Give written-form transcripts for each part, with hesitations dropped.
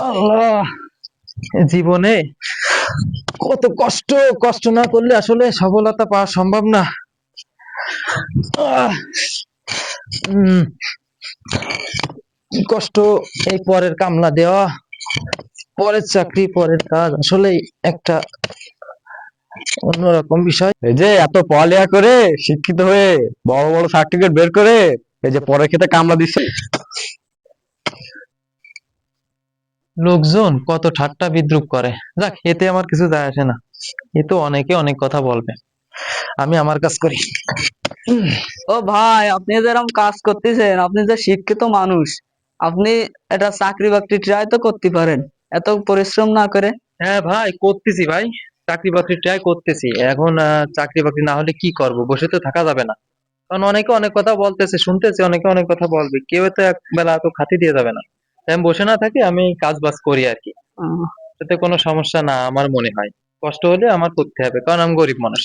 আল্লাহ, জীবনে কত কষ্ট, কষ্ট না করলে আসলে সফলতা পাওয়া সম্ভব না। আহ, উম, কি কষ্ট এই পরের কামলা দেওয়া, পরের চাকরি, পরের কাজ, আসলে একটা অন্যরকম বিষয়। এই যে এত পড়ালেখা করে শিক্ষিত হয়ে বড় বড় সার্টিফিকেট বের করে এই যে পরের ক্ষেত্রে কামলা দিচ্ছে। লোকজন কত ঠাট্টা বিদ্রুপ করে, যাক এতে আমার কিছু যায় আসে না। এ তো অনেকে অনেক কথা বলবে, আমি আমার কাজ করি। ও ভাই, আপনি যে এরকম কাজ করতেছেন, আপনি যে শিক্ষিত মানুষ, আপনি এটা চাকরি বাকরি ট্রাই তো করতে পারেন এত পরিশ্রম না করে। হ্যাঁ ভাই, করতেছি ভাই, চাকরি বাকরি ট্রাই করতেছি। এখন চাকরি বাকরি না হলে কি করব, বসে তো থাকা যাবে না। কারণ অনেকে অনেক কথা বলতেছে, শুনতেছে, অনেকে অনেক কথা বলবে, কেউ তো এক বেলা তো খাতি দিয়ে যাবে না। তাই আমি বসে না থাকি, আমি কাজ বাজ করি আর কি। আহ, এতে কোনো সমস্যা না আমার মনে হয়। কষ্ট হলে আমার করতে হবে, কারণ আমি গরিব মানুষ।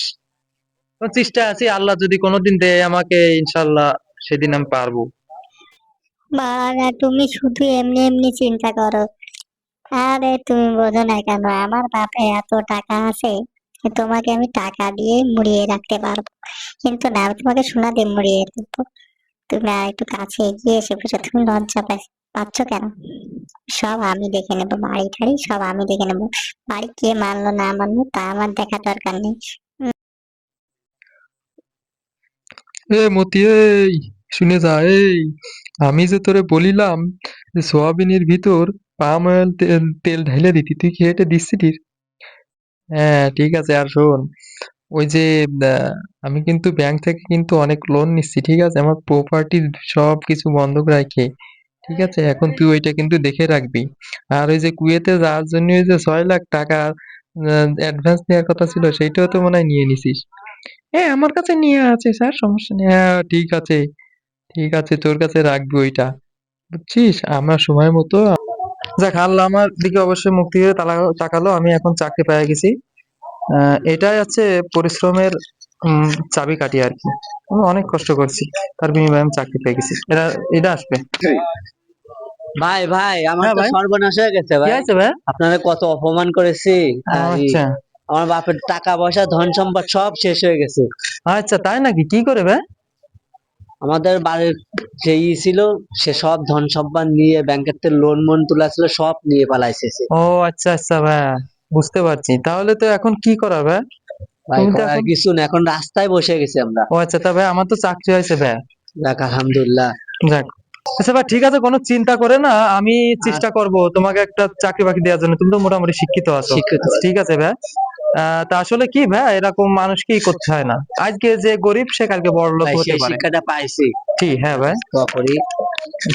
তো চেষ্টা আছি, আল্লাহ যদি কোনোদিন দেয় আমাকে, ইনশাল্লাহ সেদিন আমি পারবো। বাবা, তুমি শুধু এমনি এমনি চিন্তা করো। আরে তুমি বোঝো না কেন, আমার বাপে এত টাকা আছে যে তোমাকে আমি টাকা দিয়ে মুড়িয়ে রাখতে পারবো। কিন্তু না, আমি তোমাকে সোনা দিয়ে মুড়িয়ে দেবো। তুমি আর একটু কাছে এগিয়ে এসে বসে, তুমি লজ্জা পাচ্ছ কেন? সব আমি দেখে নেবো, বাড়ি ঠাড়ি সব আমি দেখে নেবো। বাড়ি কে মানলো না মানলো তা আমার দেখা দরকার নেই। এ মতি, এই শুনে যা, এই আমি যে তোরে বলিলাম যে সোয়াবিনের ভিতর পাম অয়েল তেল ঢেলে দিতি, তুই কি এটা দিচ্ছিস? হ্যাঁ ঠিক আছে। আর শোন, ওই যে আহ, আমি কিন্তু ব্যাংক থেকে কিন্তু অনেক লোন নিচ্ছি, ঠিক আছে, আমার প্রপার্টি সব কিছু বন্ধক রাখে। ঠিক আছে, এখন তুই ওইটা কিন্তু দেখে রাখবি। আর ওই যে কুয়েতে যাওয়ার জন্য ওই যে 6 লাখ টাকা অ্যাডভান্স নেওয়ার কথা ছিল, সেইটাও তো মনে হয় নিয়ে নিছিস। হ্যাঁ আমার কাছে নিয়ে আছে স্যার, সমস্যা নেই। হ্যাঁ ঠিক আছে, ঠিক আছে, তোর কাছে রাখবি ওইটা, বুঝছিস। আমার সময় মতো, যাক আল্লাহ আমার দিকে অবশ্যই মুক্তি হয়ে তাকালো, আমি এখন চাকরি পেয়ে গেছি। এটাই হচ্ছে পরিশ্রমের চাবিকাঠি আর কি। আমি অনেক কষ্ট করছি, তার বিনিময়ে আমি চাকরি পেয়ে গেছি। এটা আসবে। ভাই ভাই, আমার হ্যাঁ তো ভাই, সর্বনাশ হয়ে গেছে কি ভাই। আছে ভাই? আপনারা কত অপমান করেছি। ও আচ্ছা, আমার বাপের টাকা পয়সা ধন সম্পদ সব শেষ হয়ে গেছে। আচ্ছা তাই নাকি? কি করে ভাই? আমাদের বাড়ির যে ছিল, সে সব ধন সম্পদ নিয়ে ব্যাংকের থেকে লোন মোন তোলা ছিল, সব নিয়ে পালাইছে সে। ও আচ্ছা আচ্ছা ভাই, বুঝতে পারছি। তাহলে তো এখন কি করা ভাই? ভাই তুমি তো করার এখন, কিছু না, এখন রাস্তায় বসে গেছি আমরা। ও আচ্ছা তা ভাই, আমার তো চাকরি হয়েছে ভাই। যাক আলহামদুলিল্লাহ। যাক, আচ্ছা ভাই ঠিক আছে, কোনো চিন্তা করে না, আমি আর চেষ্টা করব তোমাকে একটা চাকরি বাকরি দেওয়ার জন্য। তুমি তো মোটামুটি শিক্ষিত আছো। শিক্ষিত আচ্ছা, ঠিক আছে ভাই। তা আসলে কি ভাই, এরকম মানুষকেই করতে হয় না। আজকে যে গরিব সে কালকে বড় লোক ভাই, হতে সেই পারে। শিক্ষাটা পাইছি। ঠিক, হ্যাঁ ভাই, দোয়া করি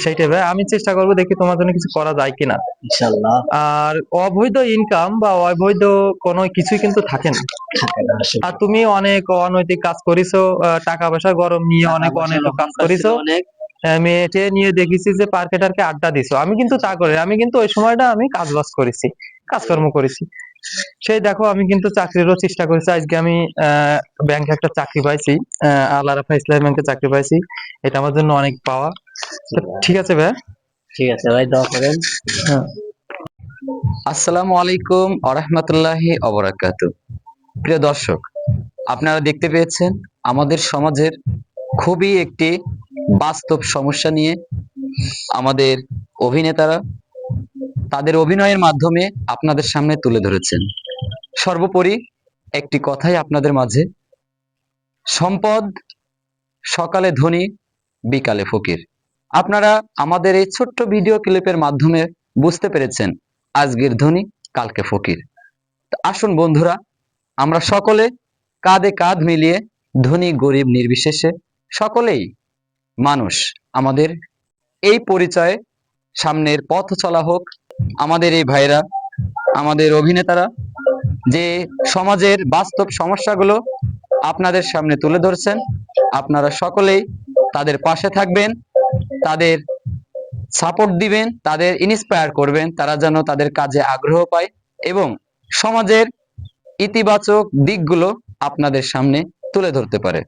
সেইটাই ভাই, আমি চেষ্টা করবো, দেখি তোমার জন্য কিছু করা যায় কিনা। ইনশাল্লাহ। আর অবৈধ ইনকাম বা অবৈধ কোনো কিছুই কিন্তু থাকে না। থাকে না আসলে। আর তুমি অনেক অনৈতিক কাজ করিছো, টাকা পয়সা গরম নিয়ে টাকা অনেক পয়সার অনৈতিক কাজ অহংকার ছিল করিছো। অনেক। মেয়ে টেয়ে নিয়ে দেখেছি যে পার্কে টার্কে আড্ডা দিছো, আমি কিন্তু তা করি, আমি কিন্তু ওই সময়টা আমি কাজ বাজ করেছি, কাজকর্ম করেছি। সেই দেখো, আমি কিন্তু চাকরিরও চেষ্টা করেছি। আজকে আমি ব্যাংকে একটা চাকরি পাইছি, আল আরাফা ইসলামী ব্যাংকে চাকরি পাইছি। এটা আমার জন্য অনেক পাওয়া। তো ঠিক আছে ভাই। ঠিক আছে ভাই, দোয়া করেন। হ্যাঁ। আসসালামু আলাইকুম আরহামতুল্লাহি অবরাকাতু। প্রিয় দর্শক, আপনারা দেখতে পেয়েছেন আমাদের সমাজের খুবই একটি বাস্তব সমস্যা নিয়ে আমাদের অভিনেতারা তাদের অভিনয়ের মাধ্যমে আপনাদের সামনে তুলে ধরেছেন। সর্বোপরি একটি কথাই আপনাদের মাঝে, সম্পদ সকালে ধনী বিকালে ফকির। আপনারা আমাদের এই ছোট্ট ভিডিও ক্লিপের মাধ্যমে বুঝতে পেরেছেন আজকের ধনী কালকে ফকির। আসুন বন্ধুরা, আমরা সকলে কাঁধে কাঁধ মিলিয়ে ধনী গরিব নির্বিশেষে সকলেই মানুষ, আমাদের এই পরিচয়ে সামনের পথ চলা হোক। আমাদের এই ভাইরা, আমাদের অভিনেতারা যে সমাজের বাস্তব সমস্যাগুলো আপনাদের সামনে তুলে ধরছেন, আপনারা সকলেই তাদের পাশে থাকবেন, তাদের সাপোর্ট দিবেন, তাদের ইন্সপায়ার করবেন, তারা যেন তাদের কাজে আগ্রহ পায় এবং সমাজের ইতিবাচক দিকগুলো আপনাদের সামনে তুলে ধরতে পারে।